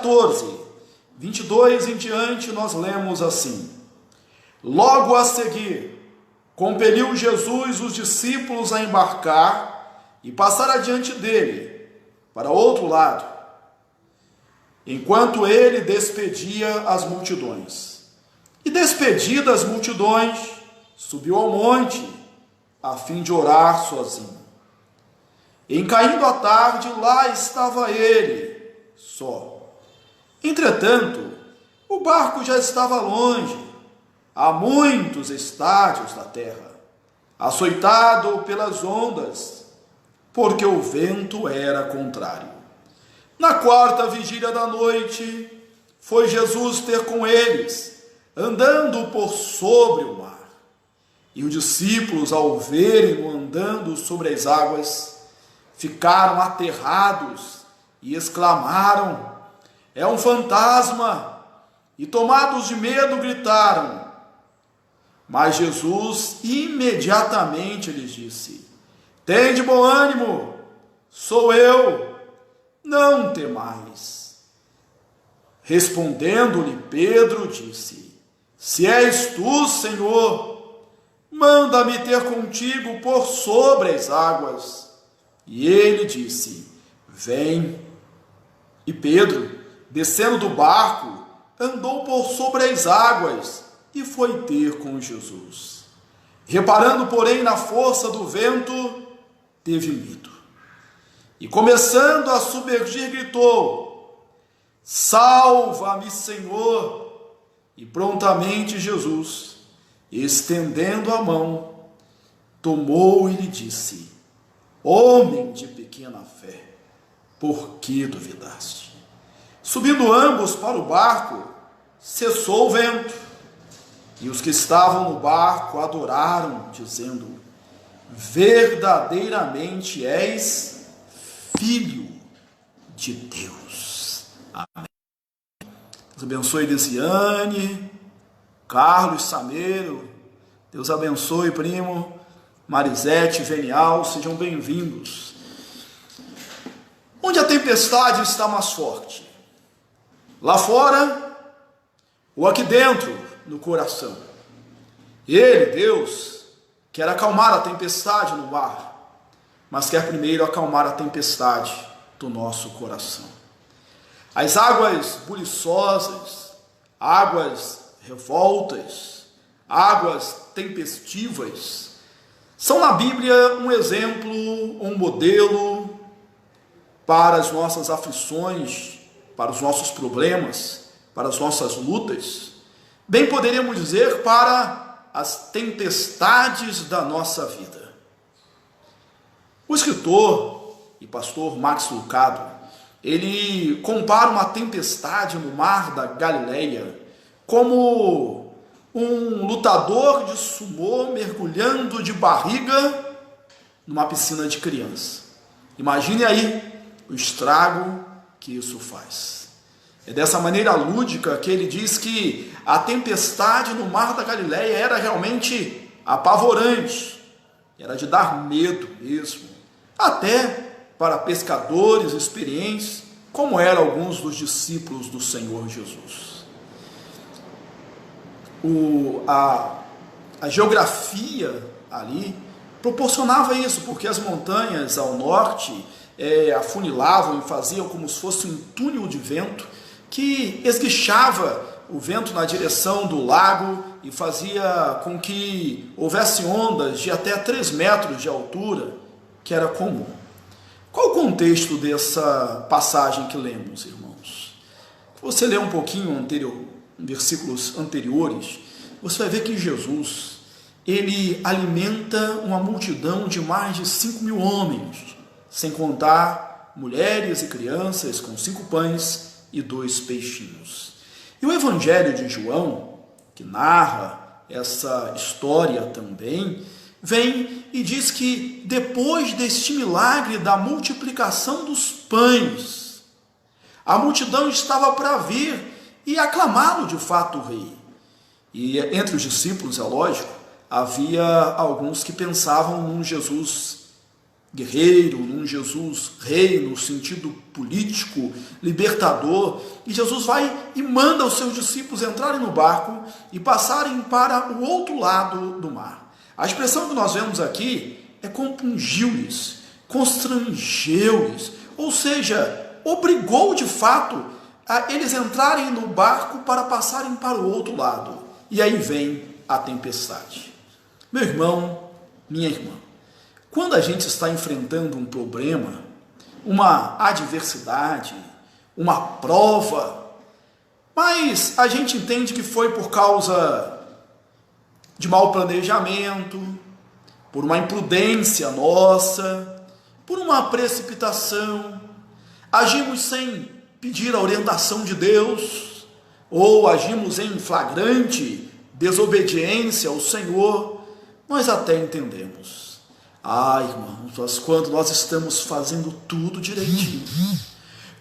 14, 22 em diante, nós lemos assim: Logo a seguir, compeliu Jesus os discípulos a embarcar e passar adiante dele, para outro lado, enquanto ele despedia as multidões. E despedidas as multidões, subiu ao monte, a fim de orar sozinho. Em caindo a tarde, lá estava ele, só. Entretanto, o barco já estava longe, a muitos estádios da terra, açoitado pelas ondas, porque o vento era contrário. Na quarta vigília da noite, foi Jesus ter com eles, andando por sobre o mar. E os discípulos, ao verem-no andando sobre as águas, ficaram aterrados e exclamaram: É um fantasma! E tomados de medo, gritaram. Mas Jesus imediatamente lhes disse: Tende bom ânimo, sou eu, não temais. Respondendo-lhe Pedro, disse: Se és tu, Senhor, manda-me ter contigo por sobre as águas. E ele disse: Vem. E Pedro, descendo do barco, andou por sobre as águas e foi ter com Jesus. Reparando, porém, na força do vento, teve medo. E começando a submergir, gritou: Salva-me, Senhor! E prontamente Jesus, estendendo a mão, tomou e lhe disse: Homem de pequena fé, por que duvidaste? Subindo ambos para o barco, cessou o vento, e os que estavam no barco adoraram, dizendo: Verdadeiramente és Filho de Deus. Amém. Deus abençoe Desiane, Carlos, Sameiro. Deus abençoe, primo Marisete, Venial, sejam bem-vindos. Onde a tempestade está mais forte? Lá fora ou aqui dentro, no coração? Ele, Deus, quer acalmar a tempestade no mar, mas quer primeiro acalmar a tempestade do nosso coração. As águas buliçosas, águas revoltas, águas tempestivas, são na Bíblia um exemplo, um modelo para as nossas aflições, para os nossos problemas, para as nossas lutas, bem poderíamos dizer para as tempestades da nossa vida. O escritor e pastor Max Lucado, ele compara uma tempestade no mar da Galileia como um lutador de sumô mergulhando de barriga numa piscina de criança. Imagine aí o estrago que isso faz. É dessa maneira lúdica que ele diz que a tempestade no mar da Galileia era realmente apavorante, era de dar medo mesmo, até para pescadores experientes, como eram alguns dos discípulos do Senhor Jesus. A geografia ali proporcionava isso, porque as montanhas ao norte afunilavam e faziam como se fosse um túnel de vento que esguichava o vento na direção do lago e fazia com que houvesse ondas de até 3 metros de altura, que era comum. Qual o contexto dessa passagem que lemos, irmãos? Se você ler um pouquinho versículos anteriores, você vai ver que Jesus, ele alimenta uma multidão de mais de 5.000 homens, sem contar mulheres e crianças com 5 pães e 2 peixinhos. E o Evangelho de João, que narra essa história também, vem e diz que depois deste milagre da multiplicação dos pães, a multidão estava para vir e aclamá-lo de fato o rei. E entre os discípulos, é lógico, havia alguns que pensavam num Jesus guerreiro, num Jesus rei, no sentido político, libertador. E Jesus vai e manda os seus discípulos entrarem no barco e passarem para o outro lado do mar. A expressão que nós vemos aqui é compungiu-lhes, constrangeu-lhes, ou seja, obrigou de fato a eles entrarem no barco para passarem para o outro lado. E aí vem a tempestade. Meu irmão, minha irmã, quando a gente está enfrentando um problema, uma adversidade, uma prova, mas a gente entende que foi por causa de mau planejamento, por uma imprudência nossa, por uma precipitação, agimos sem pedir a orientação de Deus, ou agimos em flagrante desobediência ao Senhor, nós até entendemos. Irmãos, mas quando nós estamos fazendo tudo direitinho,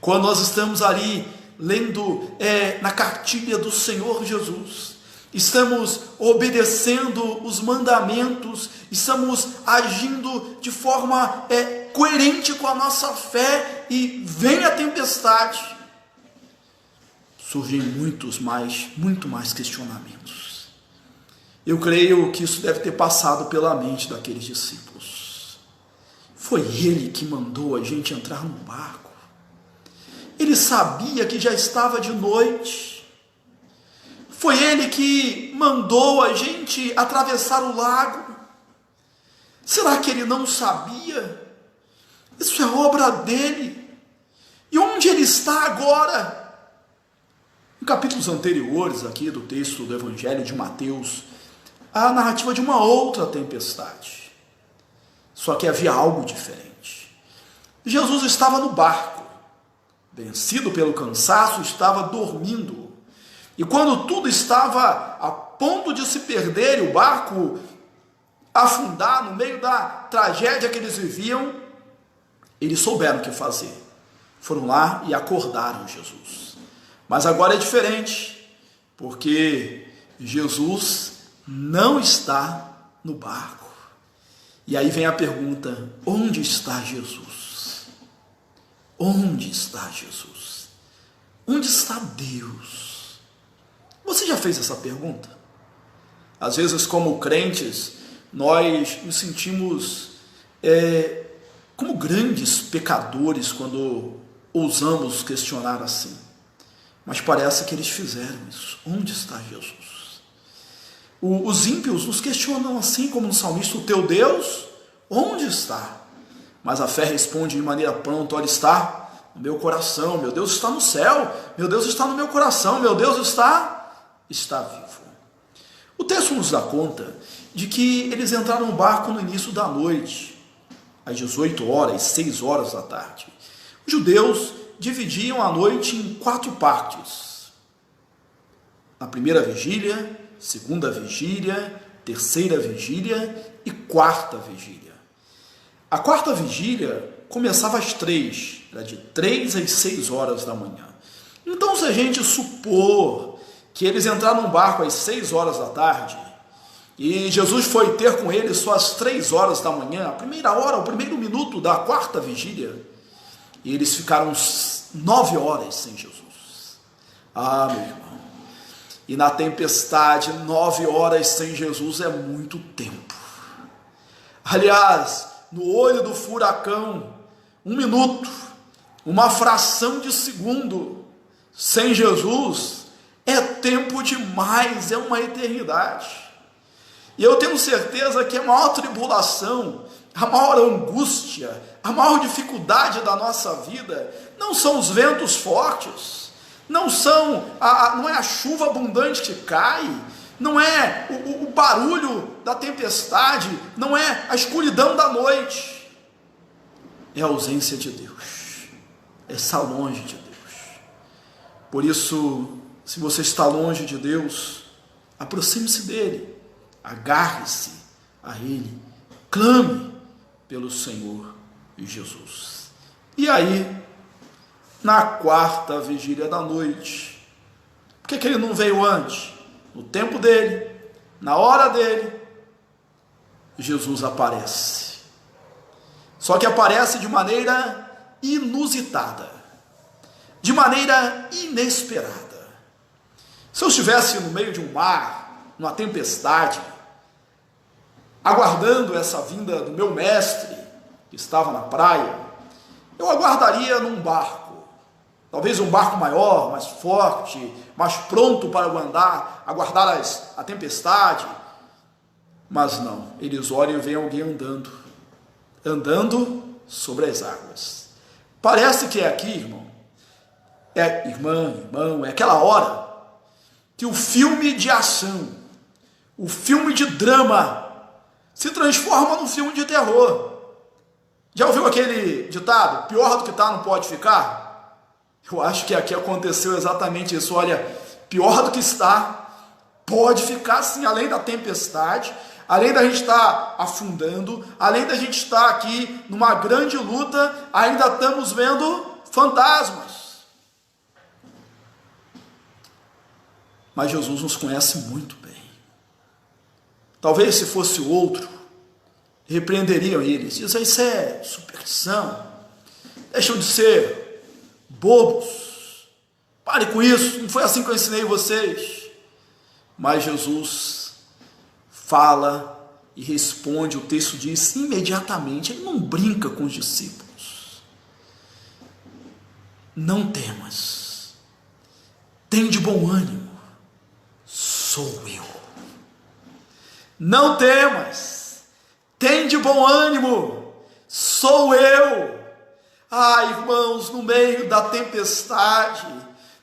quando nós estamos ali lendo na cartilha do Senhor Jesus, estamos obedecendo os mandamentos, estamos agindo de forma coerente com a nossa fé, e vem a tempestade, surgem muito mais questionamentos. Eu creio que isso deve ter passado pela mente daqueles discípulos. Foi ele que mandou a gente entrar no barco. Ele sabia que já estava de noite. Foi ele que mandou a gente atravessar o lago. Será que ele não sabia? Isso é obra dele. E onde ele está agora? Em capítulos anteriores aqui do texto do Evangelho de Mateus, há a narrativa de uma outra tempestade. Só que havia algo diferente. Jesus estava no barco, vencido pelo cansaço, estava dormindo. E quando tudo estava a ponto de se perder e o barco afundar no meio da tragédia que eles viviam, eles souberam o que fazer. Foram lá e acordaram Jesus. Mas agora é diferente, porque Jesus não está no barco. E aí vem a pergunta: onde está Jesus? Onde está Jesus? Onde está Deus? Você já fez essa pergunta? Às vezes, como crentes, nós nos sentimos como grandes pecadores quando ousamos questionar assim. Mas parece que eles fizeram isso. Onde está Jesus? Os ímpios nos questionam assim, como no salmista: o teu Deus, onde está? Mas a fé responde de maneira pronta: olha, está no meu coração, meu Deus está no céu, meu Deus está no meu coração, meu Deus está vivo. O texto nos dá conta de que eles entraram no barco no início da noite, às 18 horas, 6 horas da tarde. Os judeus dividiam a noite em 4 partes. A primeira vigília, segunda vigília, terceira vigília e quarta vigília. A quarta vigília começava às 3, era de 3 às 6 horas da manhã. Então, se a gente supor que eles entraram no barco às 6 horas da tarde, e Jesus foi ter com eles só às 3 horas da manhã, a primeira hora, o primeiro minuto da quarta vigília, e eles ficaram 9 horas sem Jesus. Meu irmão, e na tempestade, 9 horas sem Jesus é muito tempo. Aliás, no olho do furacão, 1 minuto, uma fração de segundo sem Jesus é tempo demais, é uma eternidade. E eu tenho certeza que a maior tribulação, a maior angústia, a maior dificuldade da nossa vida não são os ventos fortes, não é a chuva abundante que cai, não é o barulho da tempestade, não é a escuridão da noite, é a ausência de Deus, é estar longe de Deus. Por isso, se você está longe de Deus, aproxime-se dele, agarre-se a ele, clame pelo Senhor Jesus. E aí, na quarta vigília da noite, por que ele não veio antes? No tempo dele, na hora dele, Jesus aparece. só que aparece de maneira inusitada, de maneira inesperada. Se eu estivesse no meio de um mar, numa tempestade, aguardando essa vinda do meu mestre, que estava na praia, eu aguardaria num barco, talvez um barco maior, mais forte, mais pronto para aguardar a tempestade, mas não, eles olham e veem alguém andando sobre as águas. Parece que é aqui, irmão, irmão, é aquela hora que o filme de ação, o filme de drama, se transforma num filme de terror. Já ouviu aquele ditado, pior do que tá não pode ficar? Eu acho que aqui aconteceu exatamente isso. Olha, pior do que está, pode ficar sim, além da tempestade, além da gente estar afundando, além da gente estar aqui numa grande luta, ainda estamos vendo fantasmas. Mas Jesus nos conhece muito bem. Talvez se fosse outro, repreenderiam eles, dizem, isso é superstição, deixam de ser bobos, pare com isso, não foi assim que eu ensinei vocês. Mas Jesus fala e responde, o texto diz imediatamente, ele não brinca com os discípulos. Não temas, tem de bom ânimo, sou eu. Não temas, tem de bom ânimo, sou eu. Ah, irmãos, no meio da tempestade,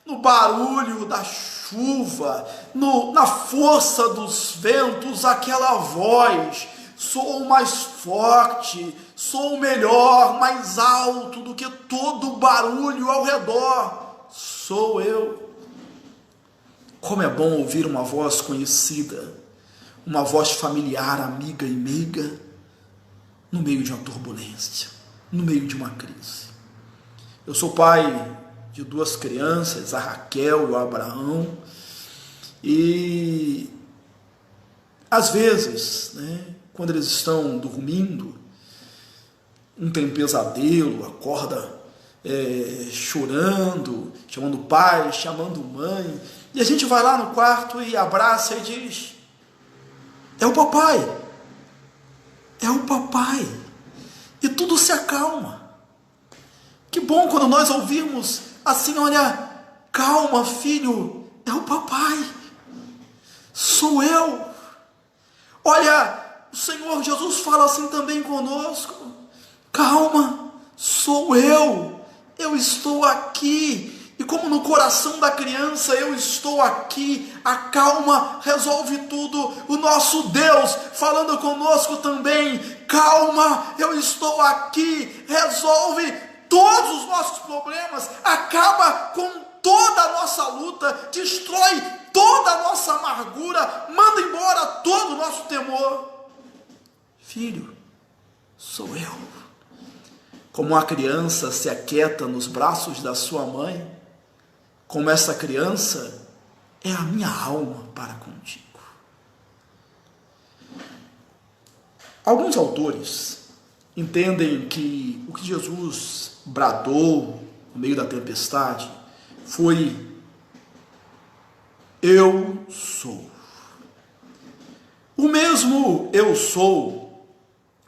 no barulho da chuva, na força dos ventos, aquela voz, sou mais forte, sou melhor, mais alto do que todo o barulho ao redor, sou eu. Como é bom ouvir uma voz conhecida, uma voz familiar, amiga e meiga, no meio de uma turbulência, no meio de uma crise. Eu sou pai de 2 crianças, a Raquel e o Abraão, e às vezes, quando eles estão dormindo, um tem pesadelo, acorda chorando, chamando pai, chamando mãe, e a gente vai lá no quarto e abraça e diz, é o papai, e tudo se acalma. Que bom quando nós ouvimos assim, olha, calma filho, é o papai, sou eu. Olha, o Senhor Jesus fala assim também conosco, calma, sou eu estou aqui. E como no coração da criança, eu estou aqui, a calma resolve tudo. O nosso Deus falando conosco também, calma, eu estou aqui, resolve todos os nossos problemas, acaba com toda a nossa luta, destrói toda a nossa amargura, manda embora todo o nosso temor. Filho, sou eu. Como uma criança se aquieta nos braços da sua mãe, como essa criança é a minha alma para contigo. Alguns autores entendem que o que Jesus bradou no meio da tempestade foi: eu sou. O mesmo eu sou,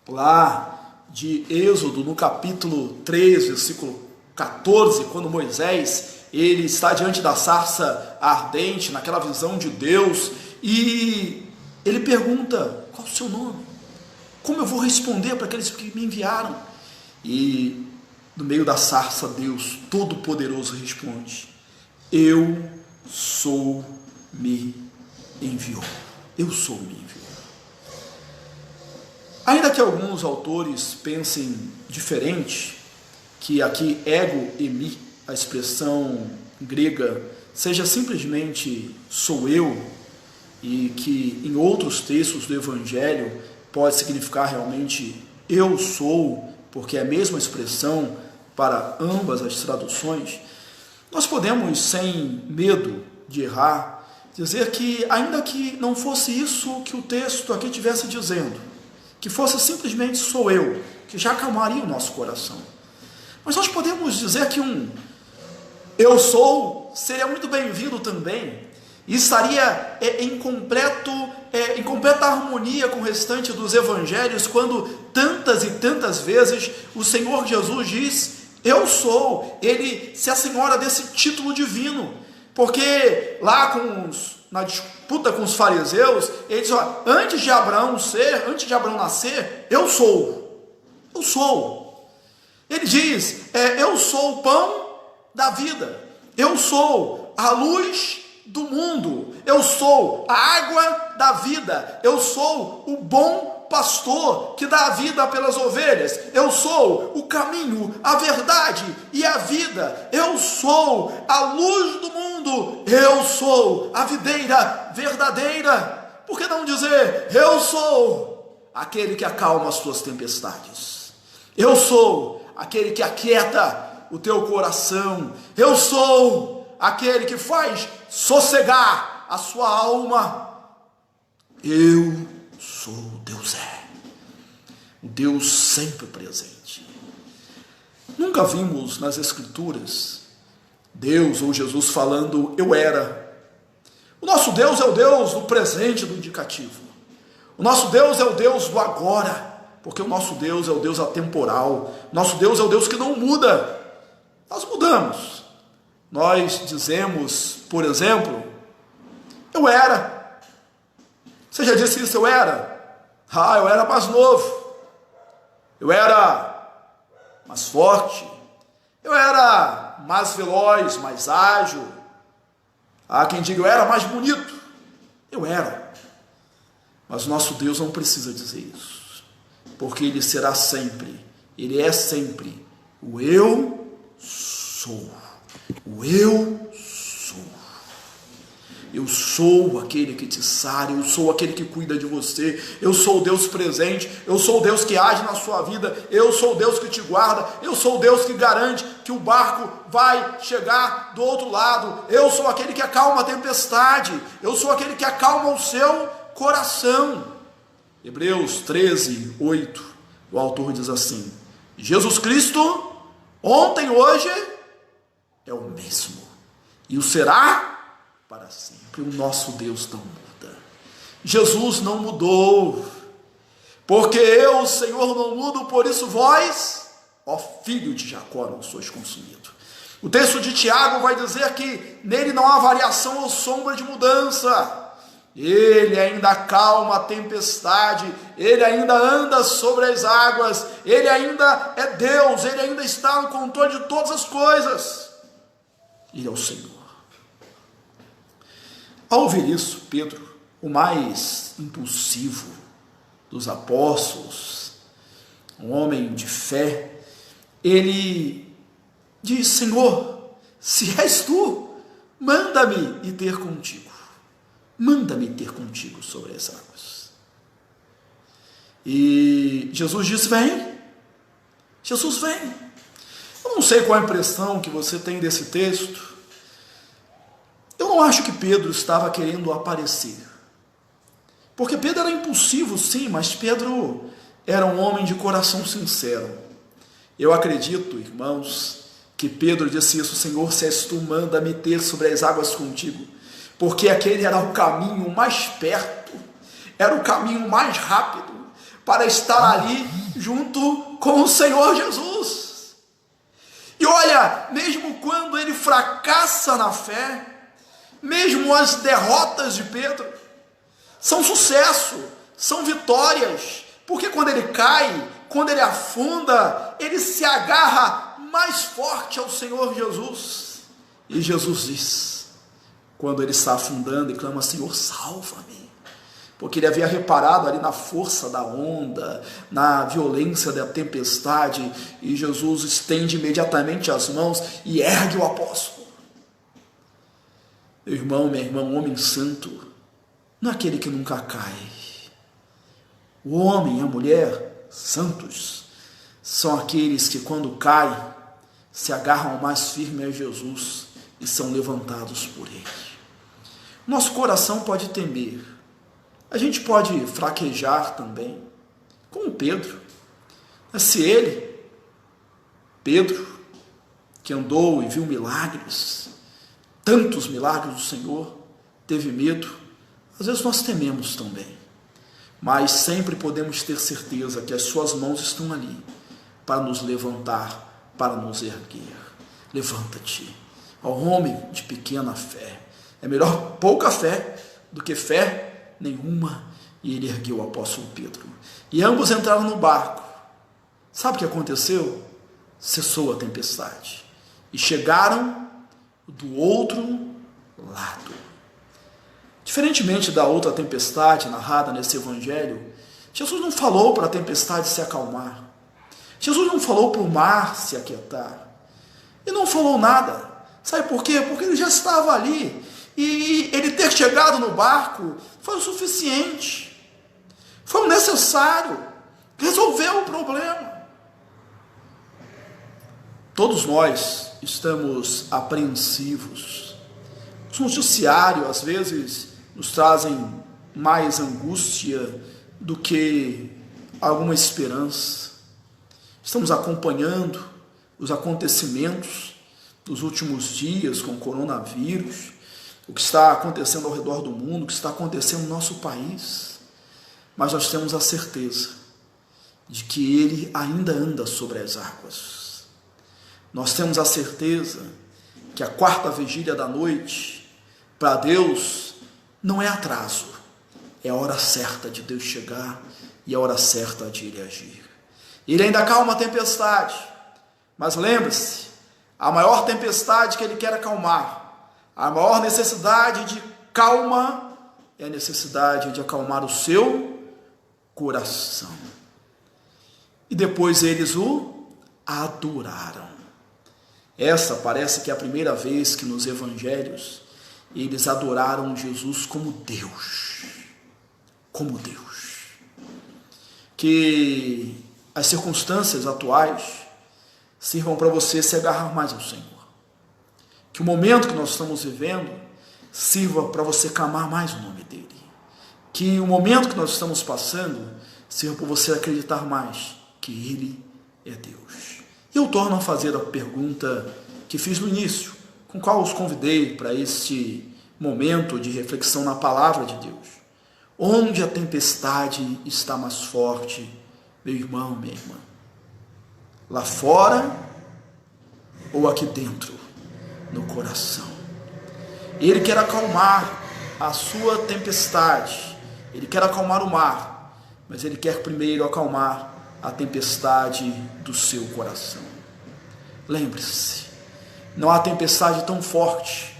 lá de Êxodo, no capítulo 3, versículo 14, quando Moisés ele está diante da sarça ardente, naquela visão de Deus, e ele pergunta, qual o seu nome? Como eu vou responder para aqueles que me enviaram? E no meio da sarça, Deus Todo-Poderoso responde, eu sou, me enviou. Eu sou, me enviou. Ainda que alguns autores pensem diferente, que aqui ego emi, a expressão grega, seja simplesmente sou eu, e que em outros textos do Evangelho pode significar realmente eu sou, porque é a mesma expressão para ambas as traduções, nós podemos, sem medo de errar, dizer que ainda que não fosse isso que o texto aqui estivesse dizendo, que fosse simplesmente sou eu, que já acalmaria o nosso coração. Mas nós podemos dizer que um eu sou seria muito bem-vindo também, e estaria em completa harmonia com o restante dos evangelhos, quando tantas e tantas vezes o Senhor Jesus diz, eu sou. Ele se assenhora desse título divino, porque lá na disputa com os fariseus, ele diz, antes de Abraão nascer, eu sou. Ele diz, eu sou o pão da vida, eu sou a luz do mundo, eu sou a água da vida, eu sou o bom pastor que dá a vida pelas ovelhas, eu sou o caminho, a verdade e a vida, eu sou a luz do mundo, eu sou a videira verdadeira. Por que não dizer, eu sou aquele que acalma as tuas tempestades, eu sou aquele que aquieta o teu coração, eu sou aquele que faz sossegar a sua alma, eu sou Deus, o Deus sempre presente. Nunca vimos nas Escrituras Deus ou Jesus falando eu era. O nosso Deus é o Deus do presente, do indicativo. O nosso Deus é o Deus do agora, porque o nosso Deus é o Deus atemporal. Nosso Deus é o Deus que não muda. Nós mudamos. Nós dizemos, por exemplo, eu era. Você já disse isso, eu era? Eu era mais novo. Eu era mais forte. Eu era mais veloz, mais ágil. Há quem diga, eu era mais bonito. Eu era. Mas o nosso Deus não precisa dizer isso, porque Ele será sempre, Ele é sempre o eu sou. O eu sou. Eu sou aquele que te sara, eu sou aquele que cuida de você, eu sou o Deus presente, eu sou o Deus que age na sua vida, eu sou o Deus que te guarda, eu sou o Deus que garante que o barco vai chegar do outro lado, eu sou aquele que acalma a tempestade, eu sou aquele que acalma o seu coração. Hebreus 13, 8, o autor diz assim, Jesus Cristo, ontem, hoje, é o mesmo, e o será para sempre. O nosso Deus não muda. Jesus não mudou, porque eu, o Senhor, não mudo, por isso vós, ó filho de Jacó, não sois consumido. O texto de Tiago vai dizer que nele não há variação ou sombra de mudança. Ele ainda acalma a tempestade, ele ainda anda sobre as águas, ele ainda é Deus, ele ainda está no controle de todas as coisas. Ele é o Senhor. Ao ouvir isso, Pedro, o mais impulsivo dos apóstolos, um homem de fé, ele diz, Senhor, se és tu, manda-me ir ter contigo. Manda-me ter contigo sobre as águas. E Jesus diz, vem. Jesus vem. Eu não sei qual a impressão que você tem desse texto. Eu não acho que Pedro estava querendo aparecer. Porque Pedro era impulsivo, sim, mas Pedro era um homem de coração sincero. Eu acredito, irmãos, que Pedro disse isso, Senhor, se és tu, manda-me ter sobre as águas contigo. Porque aquele era o caminho mais perto, era o caminho mais rápido para estar ali junto com o Senhor Jesus. E olha, mesmo quando ele fracassa na fé, mesmo as derrotas de Pedro são sucesso, são vitórias, porque quando ele cai, quando ele afunda, ele se agarra mais forte ao Senhor Jesus. E Jesus diz, quando ele está afundando e clama, Senhor, salva-me, porque ele havia reparado ali na força da onda, na violência da tempestade, e Jesus estende imediatamente as mãos e ergue o apóstolo. Meu irmão, minha irmã, um homem santo não é aquele que nunca cai. O homem e a mulher santos são aqueles que quando caem se agarram mais firme a Jesus e são levantados por ele. Nosso coração pode temer, a gente pode fraquejar também, como Pedro. Mas se ele, Pedro, que andou e viu milagres, tantos milagres do Senhor, teve medo, às vezes nós tememos também, mas sempre podemos ter certeza que as suas mãos estão ali para nos levantar, para nos erguer. Levanta-te, ó homem de pequena fé. É melhor pouca fé do que fé nenhuma. E ele ergueu o apóstolo Pedro. E ambos entraram no barco. Sabe o que aconteceu? Cessou a tempestade. E chegaram do outro lado. Diferentemente da outra tempestade narrada nesse evangelho, Jesus não falou para a tempestade se acalmar. Jesus não falou para o mar se aquietar. Ele não falou nada. Sabe por quê? Porque ele já estava ali. E ele ter chegado no barco foi o suficiente. Foi o necessário. Resolveu o problema. Todos nós estamos apreensivos. Os noticiários, às vezes, nos trazem mais angústia do que alguma esperança. Estamos acompanhando os acontecimentos dos últimos dias com o coronavírus, o que está acontecendo ao redor do mundo, o que está acontecendo no nosso país. Mas nós temos a certeza de que Ele ainda anda sobre as águas. Nós temos a certeza que a quarta vigília da noite, para Deus, não é atraso, é a hora certa de Deus chegar e a hora certa de Ele agir. Ele ainda acalma a tempestade, mas lembre-se, a maior tempestade que Ele quer acalmar, a maior necessidade de calma é a necessidade de acalmar o seu coração. E depois eles o adoraram. Essa parece que é a primeira vez que nos evangelhos eles adoraram Jesus como Deus. Como Deus. Que as circunstâncias atuais sirvam para você se agarrar mais ao Senhor. Que o momento que nós estamos vivendo sirva para você clamar mais o nome dEle. Que o momento que nós estamos passando sirva para você acreditar mais que Ele é Deus. E eu torno a fazer a pergunta que fiz no início, com qual os convidei para este momento de reflexão na palavra de Deus. Onde a tempestade está mais forte, meu irmão, minha irmã? Lá fora ou aqui dentro, no coração? Ele quer acalmar a sua tempestade. Ele quer acalmar o mar, mas Ele quer primeiro acalmar a tempestade do seu coração. Lembre-se, não há tempestade tão forte,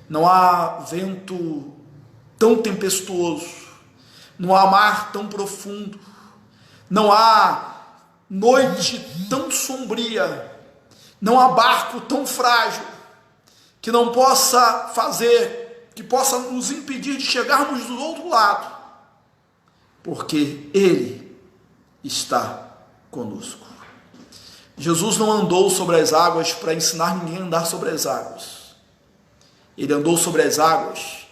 não há vento tão tempestuoso, não há mar tão profundo, não há noite tão sombria, não há barco tão frágil que não possa fazer, que possa nos impedir de chegarmos do outro lado, porque Ele está conosco. Jesus não andou sobre as águas para ensinar ninguém a andar sobre as águas. Ele andou sobre as águas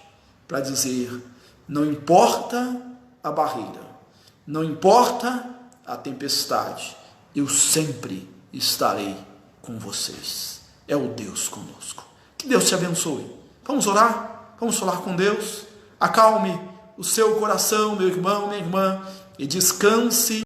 para dizer: não importa a barreira, não importa a tempestade, eu sempre estarei com vocês. É o Deus conosco. Que Deus te abençoe. Vamos orar? Vamos falar com Deus? Acalme o seu coração, meu irmão, minha irmã, e descanse